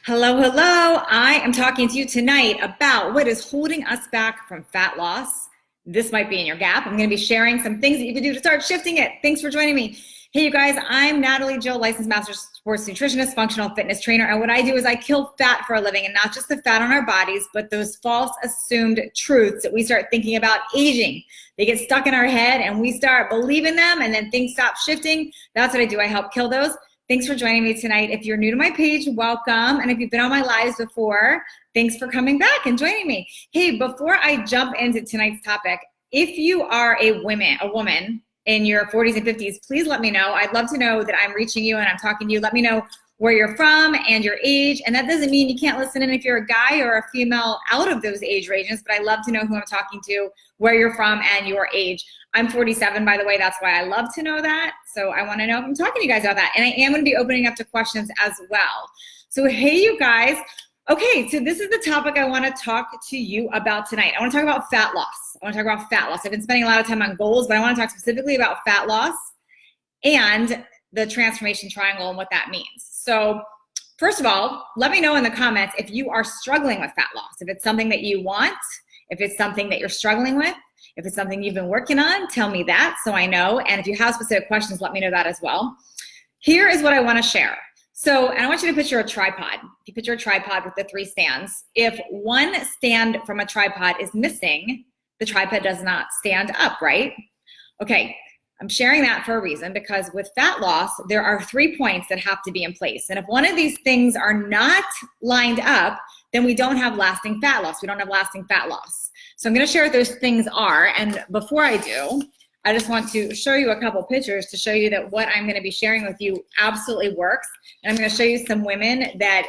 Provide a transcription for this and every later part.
Hello, hello. I am talking to you tonight about what is holding us back from fat loss. This might be in your gap. I'm going to be sharing some things that you can do to start shifting it. Thanks for joining me. Hey, you guys, I'm Natalie Jill, licensed master sports nutritionist, functional fitness trainer. And what I do is I kill fat for a living, and not just the fat on our bodies, but those false assumed truths that we start thinking about aging. They get stuck in our head and we start believing them, and then things stop shifting. That's what I do. I help kill those. Thanks for joining me tonight. If you're new to my page, welcome. And if you've been on my lives before, thanks for coming back and joining me. Hey, before I jump into tonight's topic, if you are a woman in your 40s and 50s, please let me know. I'd love to know that I'm reaching you and I'm talking to you. Let me know where you're from and your age. And that doesn't mean you can't listen in if you're a guy or a female out of those age ranges, but I love to know who I'm talking to, where you're from, and your age. I'm 47, by the way. That's why I love to know that. So I want to know if I'm talking to you guys about that. And I am going to be opening up to questions as well. So hey, you guys. Okay, so this is the topic I want to talk to you about tonight. I want to talk about fat loss. I've been spending a lot of time on goals, but I want to talk specifically about fat loss and the transformation triangle and what that means. So first of all, let me know in the comments if you are struggling with fat loss, if it's something that you want, if it's something that you're struggling with, if it's something you've been working on, tell me that so I know. And if you have specific questions, let me know that as well. Here is what I want to share. So, and I want you to picture a tripod. If you picture a tripod with the 3 stands, if one stand from a tripod is missing, the tripod does not stand up, right? Okay, I'm sharing that for a reason, because with fat loss, there are 3 points that have to be in place. And if one of these things are not lined up, then we don't have lasting fat loss. We don't have lasting fat loss. So I'm going to share what those things are. And before I do, I just want to show you a couple pictures to show you that what I'm going to be sharing with you absolutely works. And I'm going to show you some women that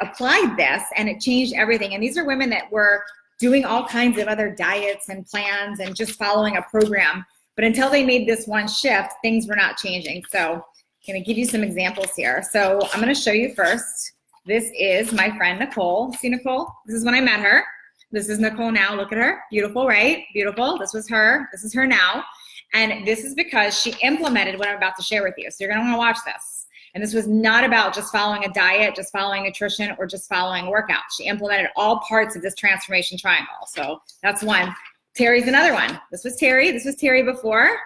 applied this and it changed everything. And these are women that were doing all kinds of other diets and plans and just following a program. But until they made this one shift, things were not changing. So I'm going to give you some examples here. So I'm going to show you first. This is my friend Nicole. See Nicole? This is when I met her. This is Nicole now. Look at her. Beautiful, right? Beautiful. This was her. This is her now. And this is because she implemented what I'm about to share with you. So you're going to want to watch this. And this was not about just following a diet, just following nutrition, or just following workouts. She implemented all parts of this transformation triangle. So that's one. Terry's another one. This was Terry. This was Terry before.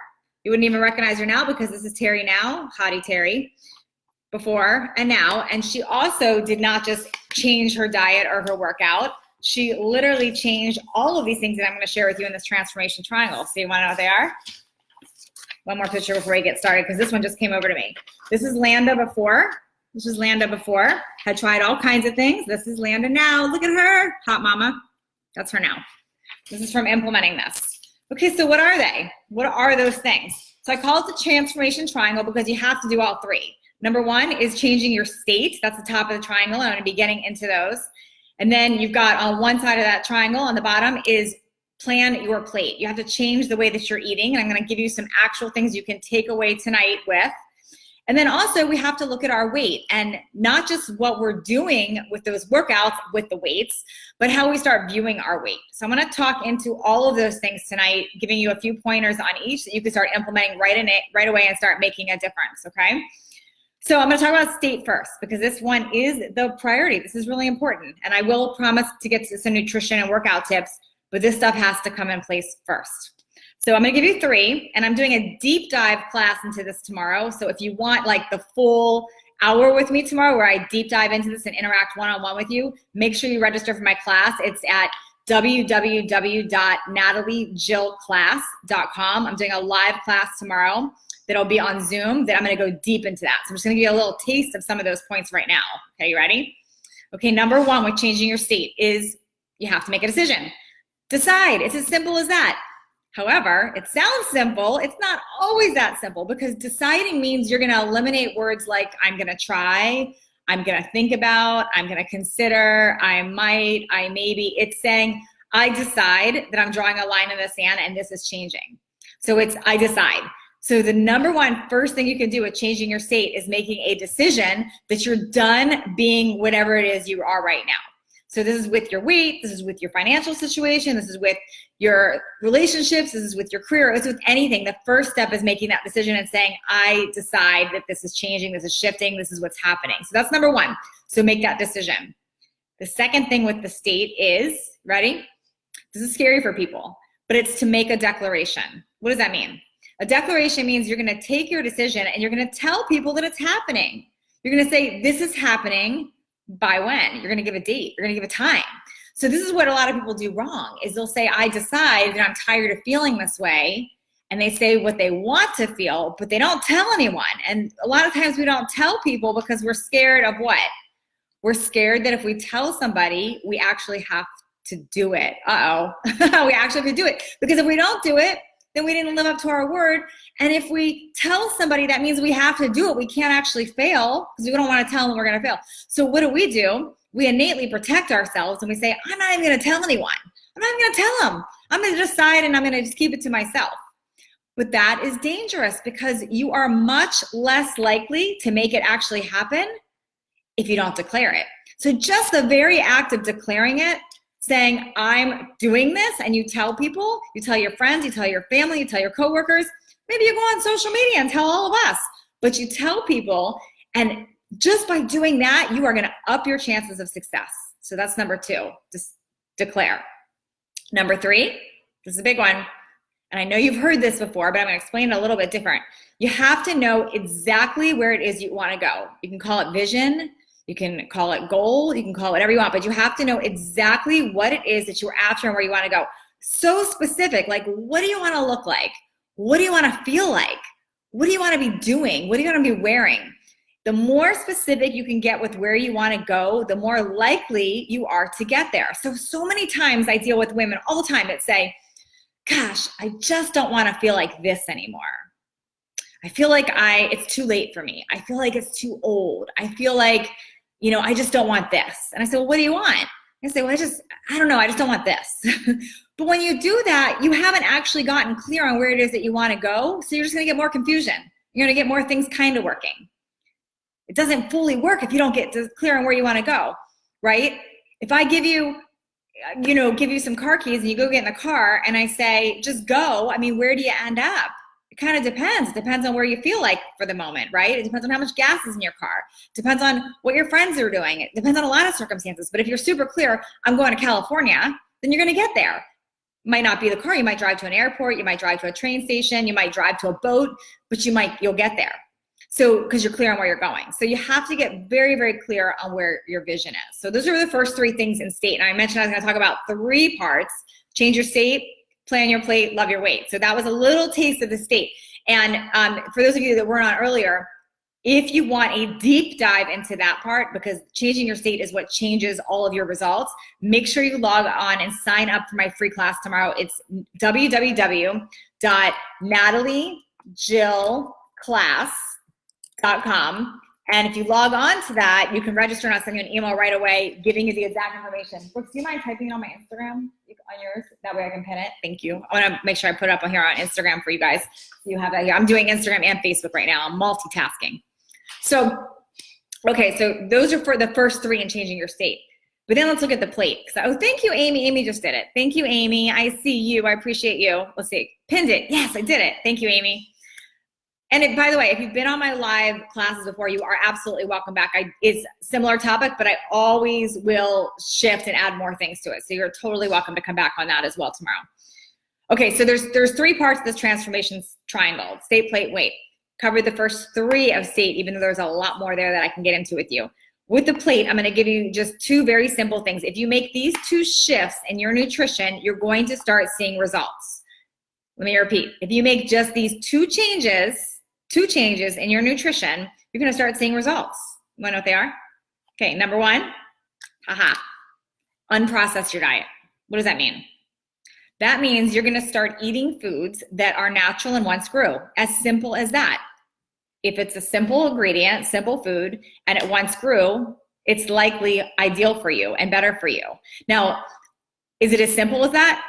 You wouldn't even recognize her now because this is Terry now. Hottie Terry. Before and now. And she also did not just change her diet or her workout. She literally changed all of these things that I'm going to share with you in this transformation triangle. So you want to know what they are? One more picture before we get started, because this one just came over to me. This is Landa before. This is Landa before. Had tried all kinds of things. This is Landa now. Look at her. Hot mama. That's her now. This is from implementing this. Okay, so what are they? What are those things? So I call it the transformation triangle because you have to do all 3. Number 1 is changing your state. That's the top of the triangle. I'm going to be getting into those. And then you've got on one side of that triangle on the bottom is plan your plate. You have to change the way that you're eating. And I'm going to give you some actual things you can take away tonight with. And then also we have to look at our weight, and not just what we're doing with those workouts with the weights, but how we start viewing our weight. So I'm going to talk into all of those things tonight, giving you a few pointers on each that you can start implementing right away and start making a difference. Okay. So I'm going to talk about state first, because this one is the priority. This is really important. And I will promise to get to some nutrition and workout tips, but this stuff has to come in place first. So I'm going to give you 3, and I'm doing a deep dive class into this tomorrow. So if you want like the full hour with me tomorrow where I deep dive into this and interact one-on-one with you, make sure you register for my class. It's at www.nataliejillclass.com. I'm doing a live class tomorrow that'll be on Zoom that I'm going to go deep into that. So I'm just going to give you a little taste of some of those points right now. Okay, you ready? Okay, number 1 with changing your state is you have to make a decision. Decide. It's as simple as that. However, it sounds simple. It's not always that simple, because deciding means you're going to eliminate words like I'm going to try, I'm going to think about, I'm going to consider, I might, I maybe. It's saying I decide that I'm drawing a line in the sand and this is changing. So it's I decide. So the number 1 first thing you can do with changing your state is making a decision that you're done being whatever it is you are right now. So this is with your weight, this is with your financial situation, this is with your relationships, this is with your career, it's with anything. The first step is making that decision and saying, I decide that this is changing, this is shifting, this is what's happening. So that's number one. So make that decision. The second thing with the state is, ready? This is scary for people, but it's to make a declaration. What does that mean? A declaration means you're going to take your decision and you're going to tell people that it's happening. You're going to say, this is happening by when? You're going to give a date. You're going to give a time. So this is what a lot of people do wrong, is they'll say, I decide that I'm tired of feeling this way. And they say what they want to feel, but they don't tell anyone. And a lot of times we don't tell people because we're scared of what? We're scared that if we tell somebody, we actually have to do it. We actually have to do it. Because if we don't do it, then we didn't live up to our word. And if we tell somebody, that means we have to do it. We can't actually fail because we don't want to tell them we're going to fail. So what do? We innately protect ourselves and we say, I'm not even going to tell anyone. I'm not even going to tell them. I'm going to decide and I'm going to just keep it to myself. But that is dangerous because you are much less likely to make it actually happen if you don't declare it. So just the very act of declaring it, saying, I'm doing this, and you tell people, you tell your friends, you tell your family, you tell your coworkers, maybe you go on social media and tell all of us, but you tell people, and just by doing that, you are gonna up your chances of success. So that's number two, just declare. Number three, this is a big one, and I know you've heard this before, but I'm gonna explain it a little bit different. You have to know exactly where it is you wanna go. You can call it vision, you can call it goal, you can call it whatever you want, but you have to know exactly what it is that you're after and where you want to go. So specific, like what do you want to look like? What do you want to feel like? What do you want to be doing? What do you want to be wearing? The more specific you can get with where you want to go, the more likely you are to get there. So many times I deal with women all the time that say, gosh, I just don't want to feel like this anymore. I feel like it's too late for me. I feel like it's too old. I feel like, I just don't want this. And I say, well, what do you want? I say, well, I don't know. I just don't want this. But when you do that, you haven't actually gotten clear on where it is that you want to go. So you're just going to get more confusion. You're going to get more things kind of working. It doesn't fully work if you don't get clear on where you want to go, right? If I give you some car keys and you go get in the car and I say, just go, where do you end up? It kind of depends. It depends on where you feel like for the moment, right? It depends on how much gas is in your car. It depends on what your friends are doing. It depends on a lot of circumstances. But if you're super clear, I'm going to California, then you're going to get there. Might not be the car. You might drive to an airport. You might drive to a train station. You might drive to a boat, but you'll get there. So, because you're clear on where you're going. So you have to get very, very clear on where your vision is. So those are the first three things in state. And I mentioned I was going to talk about 3 parts: change your state, plan your plate, love your weight. So that was a little taste of the state. And for those of you that weren't on earlier, if you want a deep dive into that part, because changing your state is what changes all of your results, make sure you log on and sign up for my free class tomorrow. It's www.nataliejillclass.com. And if you log on to that, you can register and I'll send you an email right away giving you the exact information. Brooks, do you mind typing it on my Instagram, on yours? That way I can pin it. Thank you. I want to make sure I put it up on here on Instagram for you guys. So you have that here. I'm doing Instagram and Facebook right now. I'm multitasking. So those are for the first 3 in changing your state. But then let's look at the plate. Thank you, Amy. Amy just did it. Thank you, Amy. I see you. I appreciate you. Let's see. Pinned it. Yes, I did it. Thank you, Amy. And by the way, if you've been on my live classes before, you are absolutely welcome back. It's a similar topic, but I always will shift and add more things to it. So you're totally welcome to come back on that as well tomorrow. Okay, so there's 3 parts of this transformation triangle: state, plate, weight. Covered the first 3 of state, even though there's a lot more there that I can get into with you. With the plate, I'm going to give you just 2 very simple things. If you make these 2 shifts in your nutrition, you're going to start seeing results. Let me repeat. If you make just these 2 changes in your nutrition, you're going to start seeing results. You want to know what they are? Okay, number 1, unprocess your diet. What does that mean? That means you're going to start eating foods that are natural and once grew. As simple as that. If it's a simple ingredient, simple food, and it once grew, it's likely ideal for you and better for you. Now, is it as simple as that?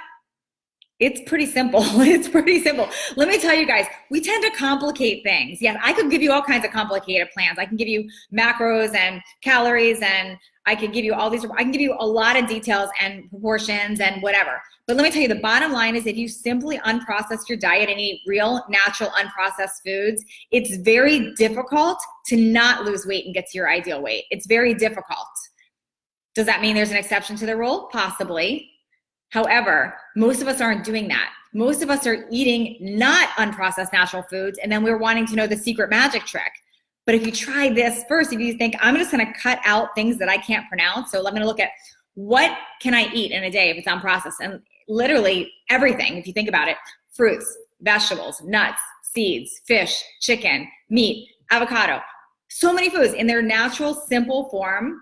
It's pretty simple. It's pretty simple. Let me tell you guys, we tend to complicate things. Yes, I could give you all kinds of complicated plans. I can give you macros and calories and I could give you all these, I can give you a lot of details and proportions and whatever. But let me tell you, the bottom line is if you simply unprocess your diet and eat real, natural, unprocessed foods, it's very difficult to not lose weight and get to your ideal weight. It's very difficult. Does that mean there's an exception to the rule? Possibly. However, most of us aren't doing that. Most of us are eating not unprocessed natural foods, and then we're wanting to know the secret magic trick. But if you try this first, if you think, I'm just gonna cut out things that I can't pronounce, so I'm gonna look at what can I eat in a day if it's unprocessed, and literally everything, if you think about it, fruits, vegetables, nuts, seeds, fish, chicken, meat, avocado, so many foods in their natural, simple form.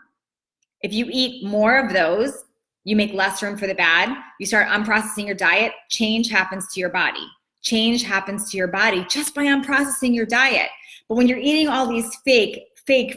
If you eat more of those, you make less room for the bad. You start unprocessing your diet, change happens to your body. Change happens to your body just by unprocessing your diet. But when you're eating all these fake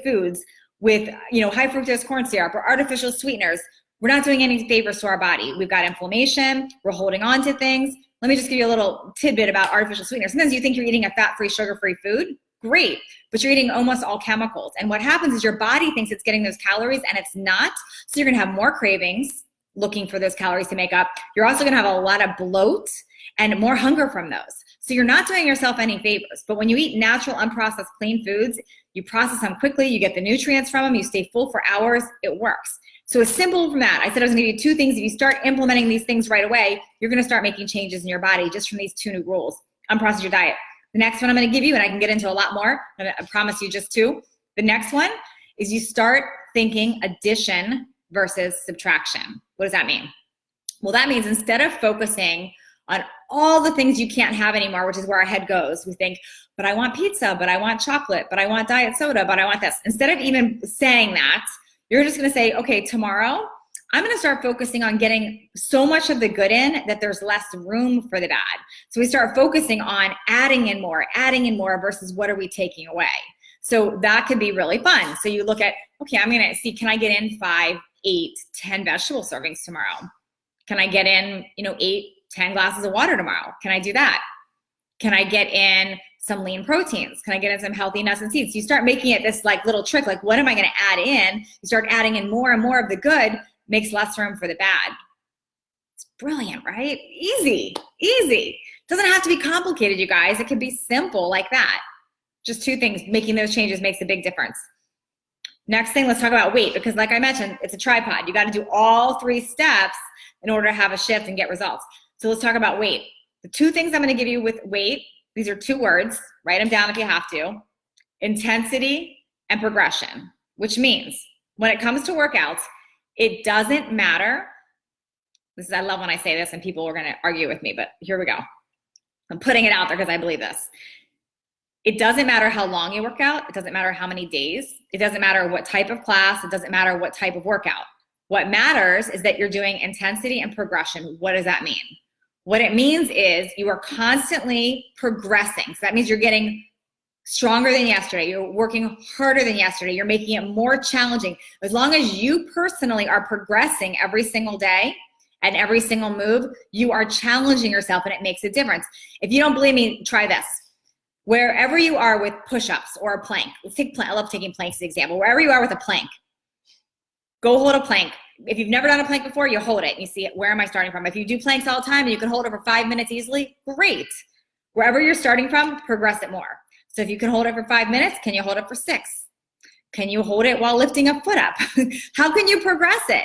foods with, high fructose corn syrup or artificial sweeteners, we're not doing any favors to our body. We've got inflammation, we're holding on to things. Let me just give you a little tidbit about artificial sweeteners. Sometimes you think you're eating a fat-free, sugar-free food. Great, but you're eating almost all chemicals. And what happens is your body thinks it's getting those calories and it's not. So you're gonna have more cravings looking for those calories to make up. You're also gonna have a lot of bloat and more hunger from those. So you're not doing yourself any favors. But when you eat natural, unprocessed, clean foods, you process them quickly, you get the nutrients from them, you stay full for hours, it works. So it's simple from that. I said I was gonna give you two things. If you start implementing these things right away, you're gonna start making changes in your body just from these two new rules. Unprocess your diet. The next one I'm gonna give you, and I can get into a lot more, I promise you just two. The next one is you start thinking addition versus subtraction. What does that mean? Well, that means instead of focusing on all the things you can't have anymore, which is where our head goes, we think, but I want pizza, but I want chocolate, but I want diet soda, but I want this. Instead of even saying that, you're just gonna say, okay, tomorrow, I'm gonna start focusing on getting so much of the good in that there's less room for the bad. So we start focusing on adding in more versus what are we taking away? So that could be really fun. So you look at, okay, I'm gonna see, can I get in 5, 8, 10 vegetable servings tomorrow? Can I get in, 8, 10 glasses of water tomorrow? Can I do that? Can I get in some lean proteins? Can I get in some healthy nuts and seeds? You start making it this little trick, what am I gonna add in? You start adding in more and more of the good, makes less room for the bad. It's brilliant, right? Easy. Doesn't have to be complicated, you guys. It can be simple like that. Just two things, making those changes makes a big difference. Next thing, let's talk about weight, because like I mentioned, it's a tripod. You gotta do all 3 steps in order to have a shift and get results. So let's talk about weight. The 2 things I'm gonna give you with weight, these are 2 words, write them down if you have to. Intensity and progression, which means when it comes to workouts, it doesn't matter. I love when I say this and people are gonna argue with me, but here we go. I'm putting it out there because I believe this. It doesn't matter how long you work out. It doesn't matter how many days. It doesn't matter what type of class. It doesn't matter what type of workout. What matters is that you're doing intensity and progression. What does that mean? What it means is you are constantly progressing. So that means you're getting stronger than yesterday. You're working harder than yesterday. You're making it more challenging. As long as you personally are progressing every single day and every single move, you are challenging yourself and it makes a difference. If you don't believe me, try this. Wherever you are with push-ups or a plank, let's take plank. I love taking planks as an example. Wherever you are with a plank, go hold a plank. If you've never done a plank before, you hold it and you see, where am I starting from? If you do planks all the time and you can hold it for 5 minutes easily, great. Wherever you're starting from, progress it more. So if you can hold it for 5 minutes, can you hold it for 6? Can you hold it while lifting a foot up? How can you progress it?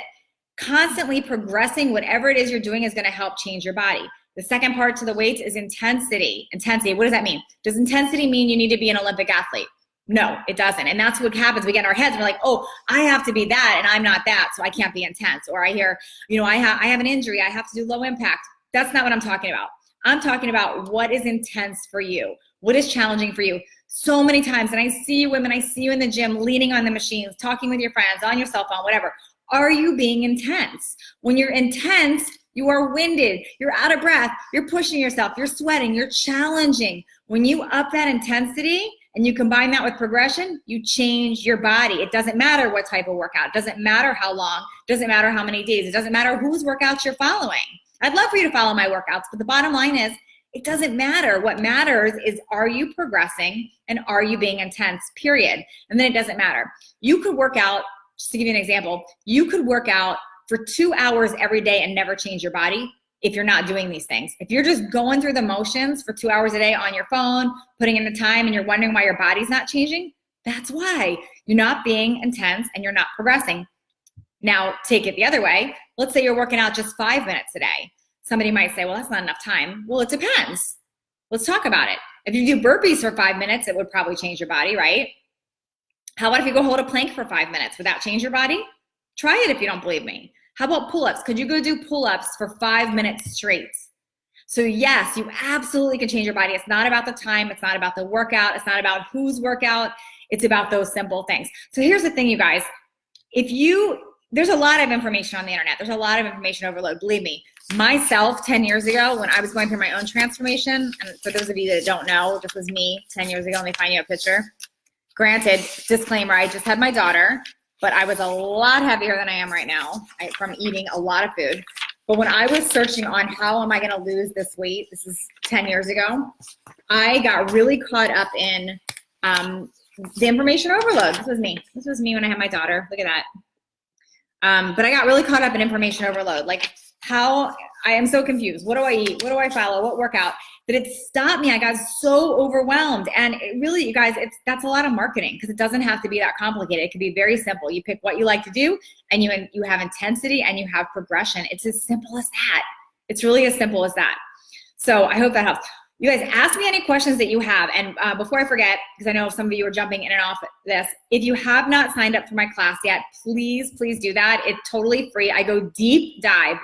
Constantly progressing whatever it is you're doing is gonna help change your body. The second part to the weights is intensity. Intensity, what does that mean? Does intensity mean you need to be an Olympic athlete? No, it doesn't. And that's what happens. We get in our heads, we're like, oh, I have to be that and I'm not that, so I can't be intense. Or I hear, I have an injury, I have to do low impact. That's not what I'm talking about. I'm talking about what is intense for you. What is challenging for you? So many times, and I see you women, I see you in the gym, leaning on the machines, talking with your friends, on your cell phone, whatever. Are you being intense? When you're intense, you are winded, you're out of breath, you're pushing yourself, you're sweating, you're challenging. When you up that intensity and you combine that with progression, you change your body. It doesn't matter what type of workout, it doesn't matter how long, it doesn't matter how many days, it doesn't matter whose workouts you're following. I'd love for you to follow my workouts, but the bottom line is, it doesn't matter. What matters is, are you progressing and are you being intense, period? And then it doesn't matter. You could work out just to give you an example, you could work out for 2 hours every day and never change your body if you're not doing these things. If you're just going through the motions for 2 hours a day on your phone, putting in the time, and you're wondering why your body's not changing, that's why. You're not being intense and you're not progressing. Now, take it the other way. Let's say you're working out just 5 minutes a day. Somebody might say, well, that's not enough time. Well, it depends. Let's talk about it. If you do burpees for 5 minutes, it would probably change your body, right? How about if you go hold a plank for 5 minutes? Would that change your body? Try it if you don't believe me. How about pull-ups? Could you go do pull-ups for 5 minutes straight? So yes, you absolutely can change your body. It's not about the time. It's not about the workout. It's not about whose workout. It's about those simple things. So here's the thing, you guys. There's a lot of information on the internet. There's a lot of information overload. Believe me, myself 10 years ago when I was going through my own transformation, and for those of you that don't know, this was me 10 years ago. Let me find you a picture. Granted, disclaimer, I just had my daughter, but I was a lot heavier than I am right now from eating a lot of food. But when I was searching on how am I gonna lose this weight, this is 10 years ago, I got really caught up in the information overload. This was me. This was me when I had my daughter. Look at that. But I got really caught up in information overload. Like how I am so confused. What do I eat? What do I follow? What workout? That it stopped me. I got so overwhelmed. And it really, you guys, that's a lot of marketing because it doesn't have to be that complicated. It can be very simple. You pick what you like to do and you have intensity and you have progression. It's as simple as that. It's really as simple as that. So I hope that helps. You guys ask me any questions that you have. And before I forget, because I know some of you are jumping in and off this, if you have not signed up for my class yet, please do that. It's totally free. I go deep dive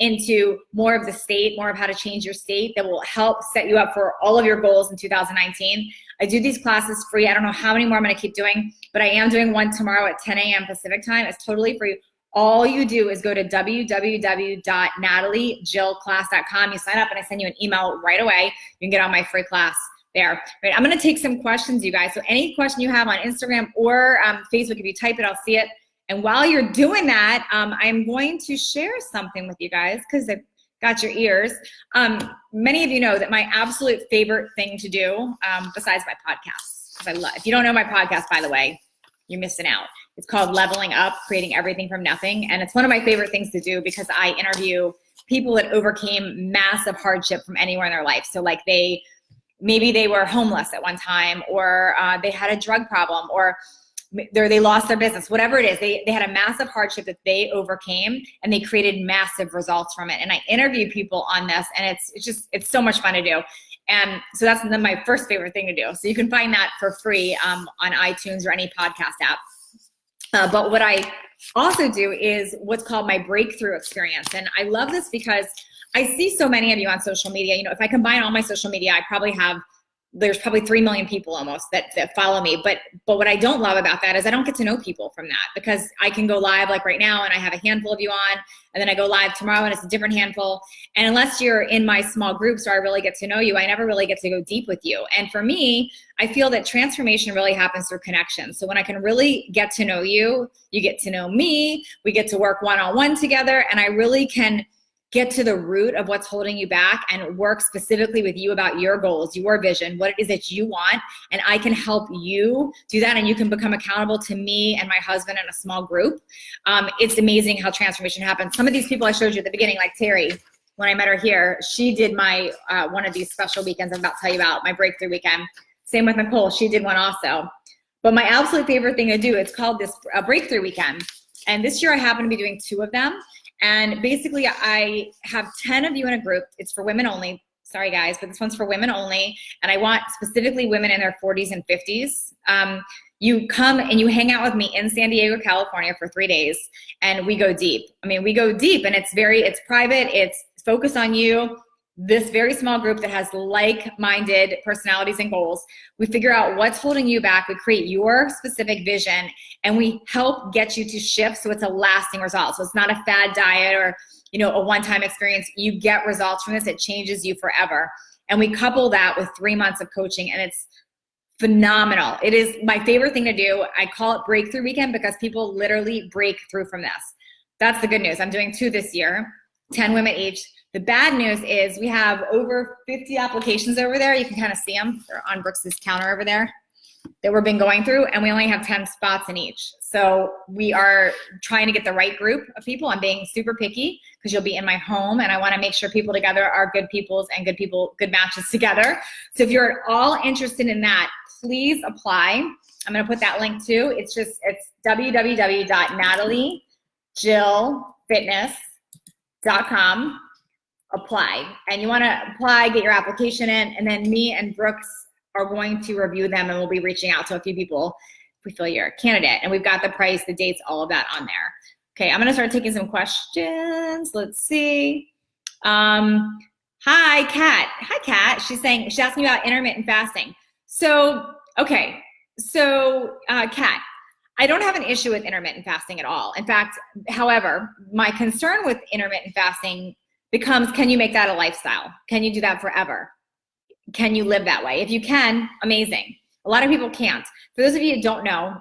into more of the state, more of how to change your state that will help set you up for all of your goals in 2019. I do these classes free. I don't know how many more I'm gonna keep doing, but I am doing one tomorrow at 10 a.m. Pacific time. It's totally free. All you do is go to www.nataliejillclass.com. You sign up and I send you an email right away. You can get on my free class there. Right, I'm gonna take some questions, you guys. So any question you have on Instagram or Facebook, if you type it, I'll see it. And while you're doing that, I'm going to share something with you guys because I've got your ears. Many of you know that my absolute favorite thing to do, besides my podcast, because I love, if you don't know my podcast, by the way, you're missing out. It's called Leveling Up, Creating Everything from Nothing. And it's one of my favorite things to do because I interview people that overcame massive hardship from anywhere in their life. So like maybe they were homeless at one time, or they had a drug problem, or they lost their business, whatever it is. They had a massive hardship that they overcame and they created massive results from it. And I interview people on this and it's so much fun to do. And so that's my first favorite thing to do. So you can find that for free on iTunes or any podcast app. But what I also do is what's called my breakthrough experience. And I love this because I see so many of you on social media. You know, if I combine all my social media, there's probably 3 million people almost that follow me. But what I don't love about that is I don't get to know people from that, because I can go live like right now and I have a handful of you on, and then I go live tomorrow and it's a different handful. And unless you're in my small groups where I really get to know you, I never really get to go deep with you. And for me, I feel that transformation really happens through connection. So when I can really get to know you, you get to know me, we get to work one-on-one together, and I really can get to the root of what's holding you back and work specifically with you about your goals, your vision, what it is that you want. And I can help you do that, and you can become accountable to me and my husband in a small group. It's amazing how transformation happens. Some of these people I showed you at the beginning, like Terry, when I met her here, she did my one of these special weekends I'm about to tell you about, my breakthrough weekend. Same with Nicole, she did one also. But my absolute favorite thing to do, it's called this breakthrough weekend. And this year I happen to be doing 2 of them. And basically I have 10 of you in a group. It's for women only. Sorry guys, but this one's for women only. And I want specifically women in their 40s and 50s. You come and you hang out with me in San Diego, California for 3 days, and we go deep. I mean, we go deep, and it's private. It's focused on you. This very small group that has like-minded personalities and goals. We figure out what's holding you back. We create your specific vision, and we help get you to shift so it's a lasting result. So it's not a fad diet or, you know, a one-time experience. You get results from this. It changes you forever. And we couple that with 3 months of coaching, and it's phenomenal. It is my favorite thing to do. I call it Breakthrough Weekend because people literally break through from this. That's the good news. I'm doing 2 this year, 10 women each. The bad news is we have over 50 applications over there. You can kind of see them. They're on Brooks's counter over there. that we've been going through, and we only have 10 spots in each. So we are trying to get the right group of people. I'm being super picky because you'll be in my home, and I want to make sure people together are good peoples and good matches together. So if you're all interested in that, please apply. I'm going to put that link too. It's www.nataliejillfitness.com. Apply. And you want to apply, get your application in, and then me and Brooks are going to review them, and we'll be reaching out to a few people if we feel you're a candidate. And we've got the price, the dates, all of that on there. Okay, I'm going to start taking some questions. Let's see. Hi, Kat. Hi, Kat. She's asking about intermittent fasting. So, okay. So, Kat, I don't have an issue with intermittent fasting at all. In fact, however, my concern with intermittent fasting becomes, can you make that a lifestyle? Can you do that forever? Can you live that way? If you can, amazing. A lot of people can't. For those of you who don't know,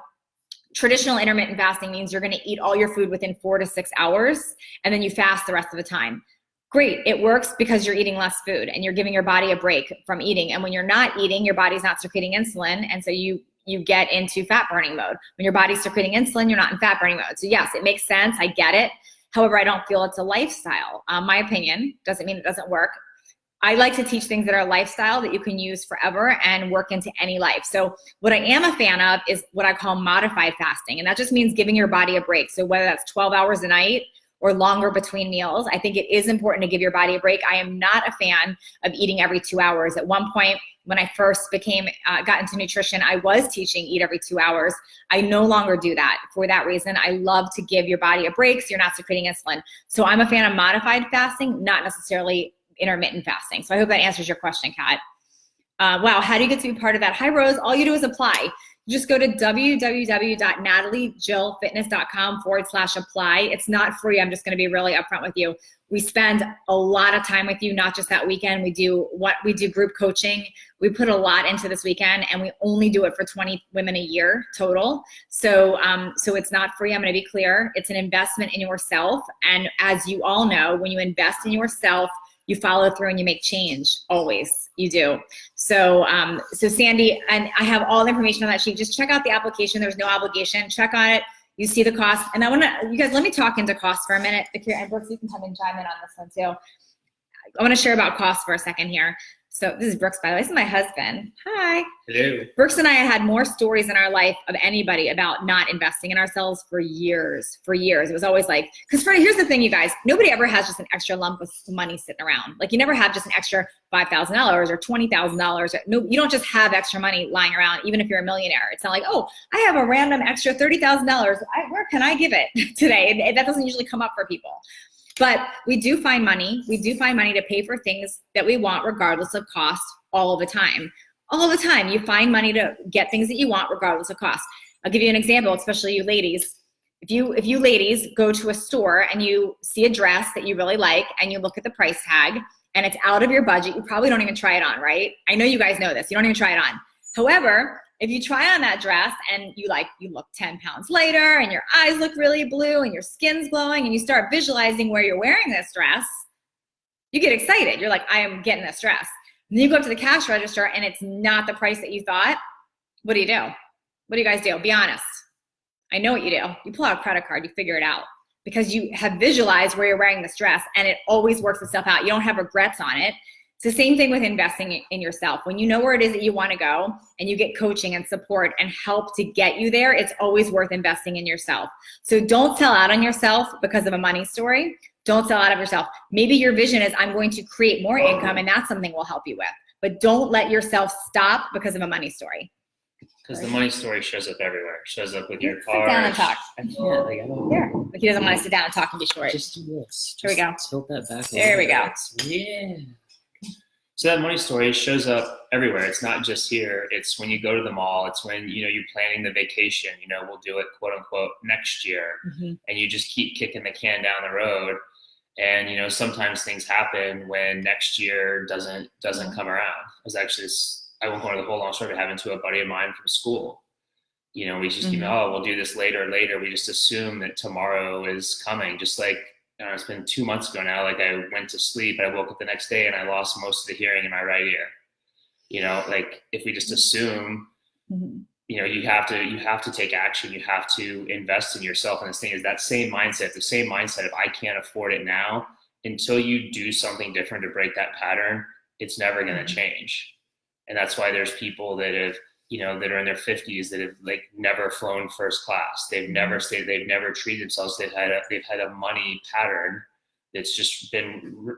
traditional intermittent fasting means you're going to eat all your food within 4 to 6 hours, and then you fast the rest of the time. Great, it works because you're eating less food and you're giving your body a break from eating. And when you're not eating, your body's not secreting insulin, and so you get into fat burning mode. When your body's secreting insulin, you're not in fat burning mode. So yes, it makes sense. I get it. However, I don't feel it's a lifestyle. My opinion doesn't mean it doesn't work. I like to teach things that are lifestyle that you can use forever and work into any life. So what I am a fan of is what I call modified fasting. And that just means giving your body a break. So whether that's 12 hours a night or longer between meals, I think it is important to give your body a break. I am not a fan of eating every 2 hours. At one point, when I first got into nutrition, I was teaching eat every 2 hours. I no longer do that. For that reason, I love to give your body a break so you're not secreting insulin. So I'm a fan of modified fasting, not necessarily intermittent fasting. So I hope that answers your question, Kat. Wow, how do you get to be part of that? Hi, Rose. All you do is apply. You just go to www.nataliejillfitness.com/apply. It's not free. I'm just going to be really upfront with you. We spend a lot of time with you, not just that weekend. We do group coaching. We put a lot into this weekend, and we only do it for 20 women a year total. So it's not free. I'm going to be clear. It's an investment in yourself. And as you all know, when you invest in yourself, you follow through and you make change. Always, you do. So Sandy, and I have all the information on that sheet. Just check out the application. There's no obligation. Check on it. You see the cost. And you guys, let me talk into cost for a minute. And Brooks, you can come and chime in on this one too. I want to share about cost for a second here. So this is Brooks, by the way. This is my husband. Hi. Hello. Brooks and I had more stories in our life of anybody about not investing in ourselves for years. It was always like, because here's the thing, you guys, nobody ever has just an extra lump of money sitting around. Like you never have just an extra $5,000 or $20,000. No, you don't just have extra money lying around, even if you're a millionaire. It's not like, oh, I have a random extra $30,000. Where can I give it today? That doesn't usually come up for people. But we do find money. We do find money to pay for things that we want regardless of cost all the time. All the time. You find money to get things that you want regardless of cost. I'll give you an example, especially you ladies. If you ladies go to a store and you see a dress that you really like and you look at the price tag and it's out of your budget, you probably don't even try it on, right? I know you guys know this. You don't even try it on. However, if you try on that dress and you look 10 pounds lighter and your eyes look really blue and your skin's glowing and you start visualizing where you're wearing this dress, you get excited. You're like, I am getting this dress. And then you go up to the cash register and it's not the price that you thought. What do you do? What do you guys do? Be honest. I know what you do. You pull out a credit card, you figure it out because you have visualized where you're wearing this dress and it always works itself out. You don't have regrets on it. It's the same thing with investing in yourself. When you know where it is that you want to go and you get coaching and support and help to get you there, it's always worth investing in yourself. So don't sell out on yourself because of a money story. Don't sell out of yourself. Maybe your vision is I'm going to create more income and that's something we'll help you with. But don't let yourself stop because of a money story. Because the money story shows up everywhere. It shows up with your car. Sit down and talk. I can't. Like, I don't. Here. But he doesn't want to sit down and talk and be short. Just do this. Here we go. Tilt that back. There we go. Yeah. So that money story shows up everywhere. It's not just here. It's when you go to the mall. It's when, you're planning the vacation. We'll do it, quote unquote, next year. Mm-hmm. And you just keep kicking the can down the road. And, sometimes things happen when next year doesn't come around. I won't go into the whole long story, but happened to a buddy of mine from school. We just keep, we'll do this later. We just assume that tomorrow is coming. Just like, it's been 2 months ago now. Like I went to sleep, I woke up the next day and I lost most of the hearing in my right ear. If we just assume you have to take action. You have to invest in yourself. And this thing is that same mindset, the same mindset of I can't afford it now. Until you do something different to break that pattern, it's never going to change. And that's why there's people that have, that are in their 50s that have like never flown first class. They've never stayed, they've never treated themselves. They've had a money pattern that's just been,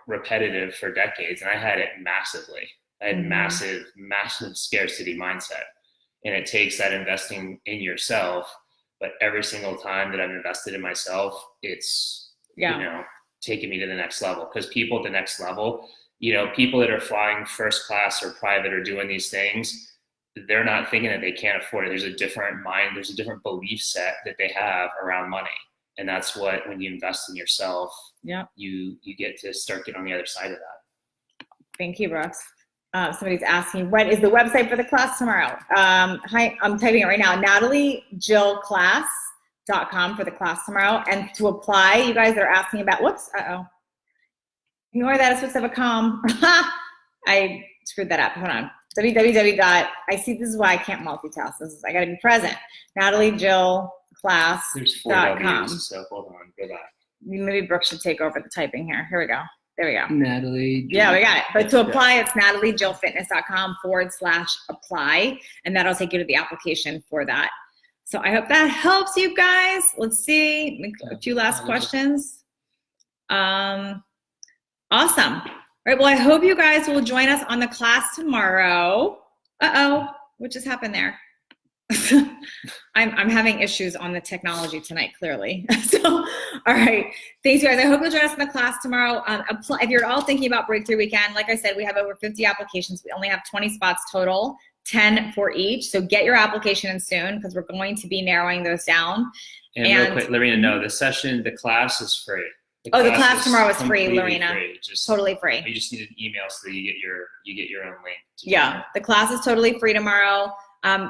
repetitive for decades. And I had it massively. I had massive scarcity mindset. And it takes that investing in yourself. But every single time that I've invested in myself, it's, taking me to the next level. Because people at the next level, people that are flying first class or private or doing these things, they're not thinking that they can't afford it. There's a different mind, there's a different belief set that they have around money. And that's what, when you invest in yourself, you get to start getting on the other side of that. Thank you, Brooks. Somebody's asking, what is the website for the class tomorrow? Hi, I'm typing it right now. NatalieJillClass.com for the class tomorrow. And to apply, you guys are asking about, ignore that, it's supposed to have a com. I screwed that up, hold on. I see, this is why I can't multitask. I gotta be present. NatalieJillClass.com. There's 4 W's, so hold on, go back. Maybe Brooke should take over the typing here. Here we go. There we go. Natalie. Yeah, we got it. But to apply, it's NatalieJillFitness.com/apply, and that'll take you to the application for that. So I hope that helps you guys. Let's see, a few last questions. Awesome. All right, well, I hope you guys will join us on the class tomorrow. What just happened there? I'm having issues on the technology tonight, clearly. So, all right. Thanks, you guys. I hope you'll join us in the class tomorrow. If you're all thinking about Breakthrough Weekend, like I said, we have over 50 applications. We only have 20 spots total, 10 for each. So get your application in soon because we're going to be narrowing those down. And real quick, Lorena, no, the class is free. The class tomorrow is free, Lorena. Free. Totally free. You just need an email so that you get your own link. Yeah, the class is totally free tomorrow.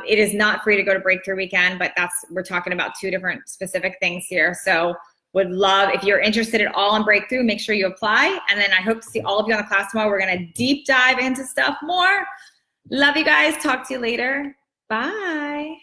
It is not free to go to Breakthrough Weekend, but we're talking about 2 different specific things here. So would love, if you're interested at all in Breakthrough, make sure you apply. And then I hope to see all of you on the class tomorrow. We're going to deep dive into stuff more. Love you guys. Talk to you later. Bye.